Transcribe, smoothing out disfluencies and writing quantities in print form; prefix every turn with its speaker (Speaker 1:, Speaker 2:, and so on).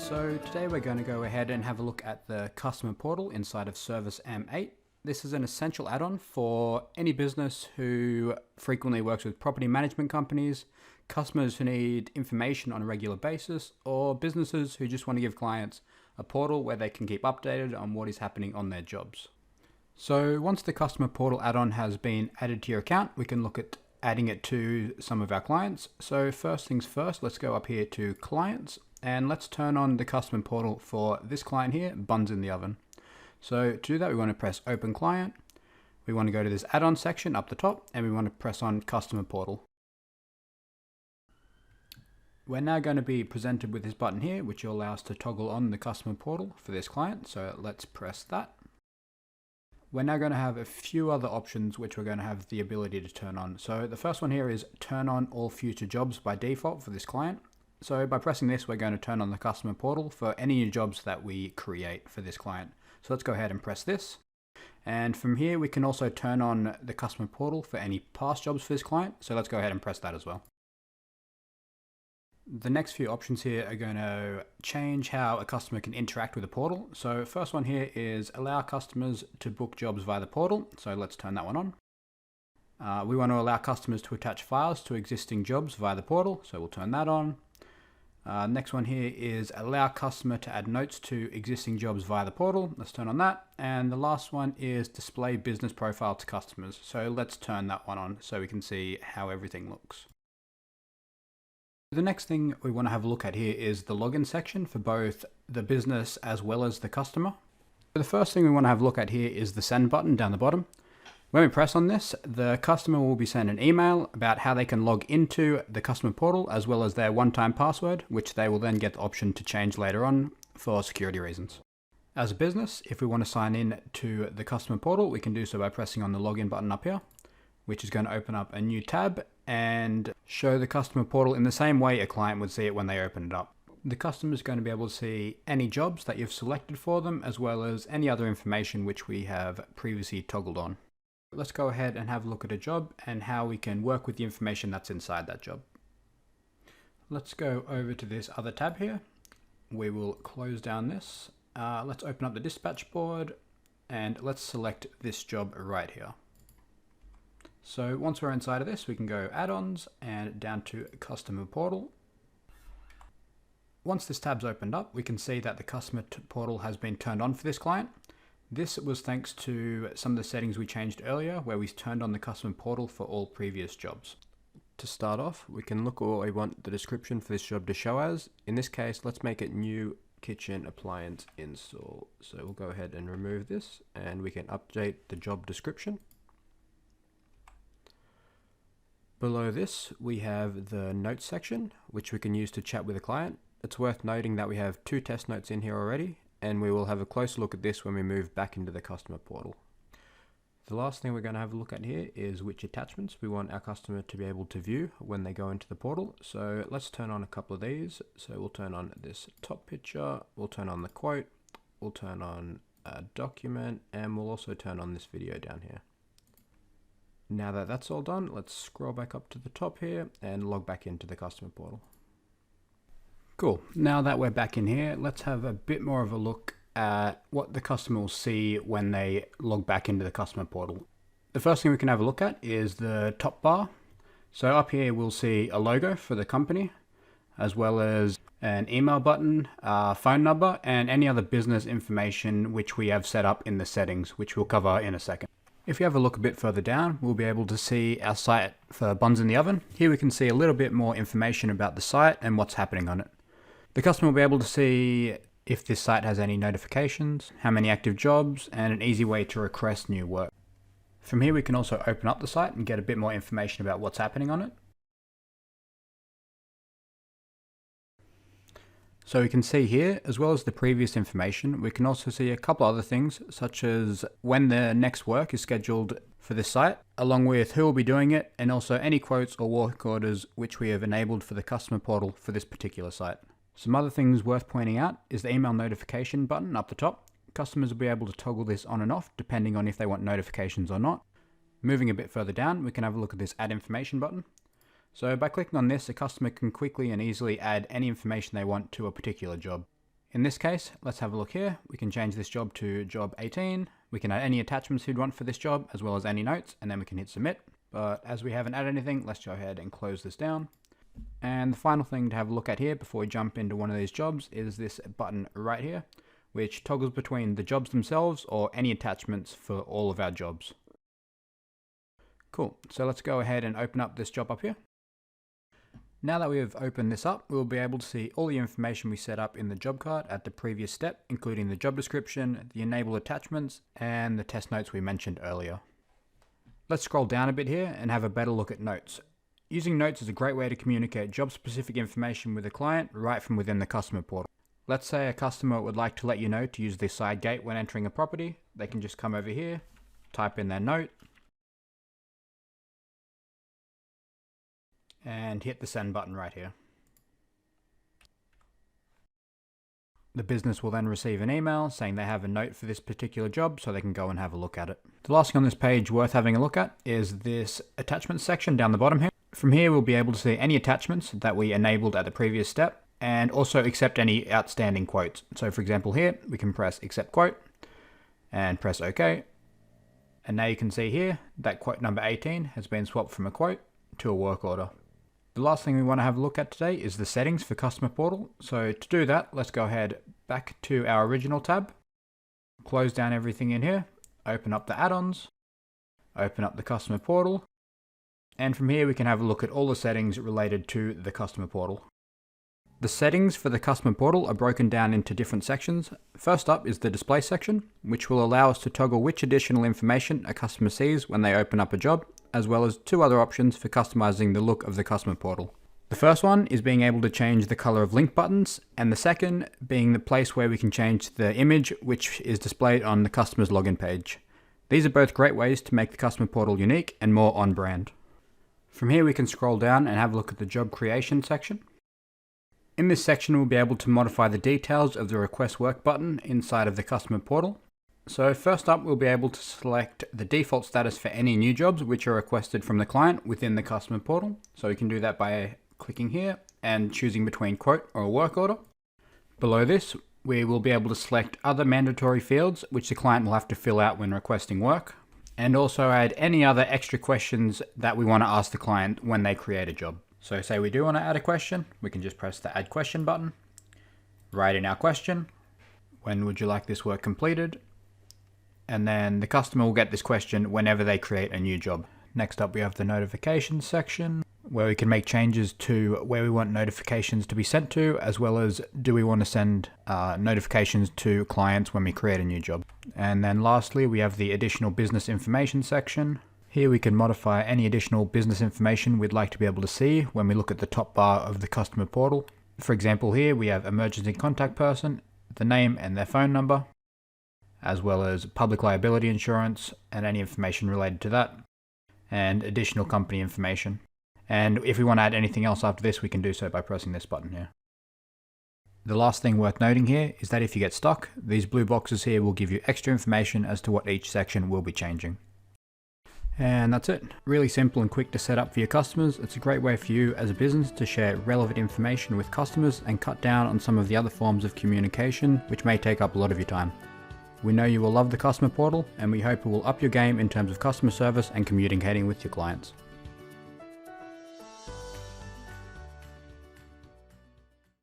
Speaker 1: So today we're going to go ahead and have a look at the customer portal inside of ServiceM8. This is an essential add-on for any business who frequently works with property management companies, customers who need information on a regular basis, or businesses who just want to give clients a portal where they can keep updated on what is happening on their jobs. So once the customer portal add-on has been added to your account, we can look at adding it to some of our clients. So first things first, let's go up here to clients and let's turn on the customer portal for this client here, Buns in the Oven. So to do that, we want to press Open Client. We want to go to this add-on section up the top and we want to press on Customer Portal. We're now going to be presented with this button here, which will allow us to toggle on the customer portal for this client. So let's press that. We're now going to have a few other options which we're going to have the ability to turn on. So the first one here is turn on all future jobs by default for this client. So by pressing this, we're going to turn on the customer portal for any new jobs that we create for this client. So let's go ahead and press this. And from here, we can also turn on the customer portal for any past jobs for this client. So let's go ahead and press that as well. The next few options here are going to change how a customer can interact with the portal. So first one here is allow customers to book jobs via the portal. So let's turn that one on. We want to allow customers to attach files to existing jobs via the portal. So we'll turn that on. Next one here is allow customer to add notes to existing jobs via the portal. Let's turn on that. And the last one is display business profile to customers. So let's turn that one on so we can see how everything looks. The next thing we want to have a look at here is the login section for both the business as well as the customer. The first thing we want to have a look at here is the send button down the bottom. When we press on this, the customer will be sent an email about how they can log into the customer portal as well as their one-time password, which they will then get the option to change later on for security reasons. As a business, if we want to sign in to the customer portal, we can do so by pressing on the login button up here, which is going to open up a new tab and show the customer portal in the same way a client would see it when they open it up. The customer is going to be able to see any jobs that you've selected for them, as well as any other information which we have previously toggled on. Let's go ahead and have a look at a job and how we can work with the information that's inside that job. Let's go over to this other tab here. We will close down this. Let's open up the dispatch board and let's select this job right here. So once we're inside of this, we can go add-ons and down to customer portal. Once this tab's opened up, we can see that the customer portal has been turned on for this client. This was thanks to some of the settings we changed earlier where we turned on the customer portal for all previous jobs. To start off, we can look at what we want the description for this job to show as. In this case, let's make it new kitchen appliance install. So we'll go ahead and remove this and we can update the job description. Below this, we have the notes section, which we can use to chat with a client. It's worth noting that we have 2 test notes in here already, and we will have a closer look at this when we move back into the customer portal. The last thing we're going to have a look at here is which attachments we want our customer to be able to view when they go into the portal. So let's turn on a couple of these. So we'll turn on this top picture, we'll turn on the quote, we'll turn on a document, and we'll also turn on this video down here. Now that that's all done, let's scroll back up to the top here and log back into the customer portal. Cool. Now that we're back in here, let's have a bit more of a look at what the customer will see when they log back into the customer portal. The first thing we can have a look at is the top bar. So up here, we'll see a logo for the company, as well as an email button, phone number, and any other business information which we have set up in the settings, which we'll cover in a second. If you have a look a bit further down, we'll be able to see our site for Buns in the Oven. Here we can see a little bit more information about the site and what's happening on it. The customer will be able to see if this site has any notifications, how many active jobs, and an easy way to request new work. From here we can also open up the site and get a bit more information about what's happening on it. So we can see here, as well as the previous information, we can also see a couple other things, such as when the next work is scheduled for this site, along with who will be doing it, and also any quotes or work orders which we have enabled for the customer portal for this particular site. Some other things worth pointing out is the email notification button up the top. Customers will be able to toggle this on and off depending on if they want notifications or not. Moving a bit further down, we can have a look at this add information button. So by clicking on this, a customer can quickly and easily add any information they want to a particular job. In this case, let's have a look here. We can change this job to job 18. We can add any attachments you'd want for this job, as well as any notes, and then we can hit submit. But as we haven't added anything, let's go ahead and close this down. And the final thing to have a look at here before we jump into one of these jobs is this button right here, which toggles between the jobs themselves or any attachments for all of our jobs. Cool, so let's go ahead and open up this job up here. Now that we have opened this up, we'll be able to see all the information we set up in the job card at the previous step, including the job description, the enable attachments, and the test notes we mentioned earlier. Let's scroll down a bit here and have a better look at notes. Using notes is a great way to communicate job-specific information with a client right from within the customer portal. Let's say a customer would like to let you know to use the side gate when entering a property. They can just come over here, type in their note, and hit the send button right here. The business will then receive an email saying they have a note for this particular job, so they can go and have a look at it. The last thing on this page worth having a look at is this attachment section down the bottom here. From here, we'll be able to see any attachments that we enabled at the previous step, and also accept any outstanding quotes. So for example here, we can press accept quote and press OK. And now you can see here that quote number 18 has been swapped from a quote to a work order. The last thing we want to have a look at today is the settings for Customer Portal. So to do that, let's go ahead back to our original tab, close down everything in here, open up the add-ons, open up the Customer Portal, and from here we can have a look at all the settings related to the Customer Portal. The settings for the Customer Portal are broken down into different sections. First up is the display section, which will allow us to toggle which additional information a customer sees when they open up a job, as well as two other options for customizing the look of the Customer Portal. The first one is being able to change the color of link buttons, and the second being the place where we can change the image which is displayed on the customer's login page. These are both great ways to make the Customer Portal unique and more on brand. From here we can scroll down and have a look at the job creation section. In this section we'll be able to modify the details of the request work button inside of the Customer Portal. So first up, we'll be able to select the default status for any new jobs which are requested from the client within the Customer Portal. So we can do that by clicking here and choosing between quote or a work order. Below this, we will be able to select other mandatory fields which the client will have to fill out when requesting work, and also add any other extra questions that we want to ask the client when they create a job. So say we do want to add a question, we can just press the add question button, write in our question, when would you like this work completed? And then the customer will get this question whenever they create a new job. Next up, we have the notifications section, where we can make changes to where we want notifications to be sent to, as well as do we want to send notifications to clients when we create a new job. And then lastly, we have the additional business information section. Here we can modify any additional business information we'd like to be able to see when we look at the top bar of the Customer Portal. For example, here we have emergency contact person, the name and their phone number, as well as public liability insurance and any information related to that, and additional company information. And if we want to add anything else after this, we can do so by pressing this button here. The last thing worth noting here is that if you get stuck, these blue boxes here will give you extra information as to what each section will be changing. And that's it. Really simple and quick to set up for your customers. It's a great way for you as a business to share relevant information with customers and cut down on some of the other forms of communication which may take up a lot of your time. We know you will love the Customer Portal, and we hope it will up your game in terms of customer service and communicating with your clients.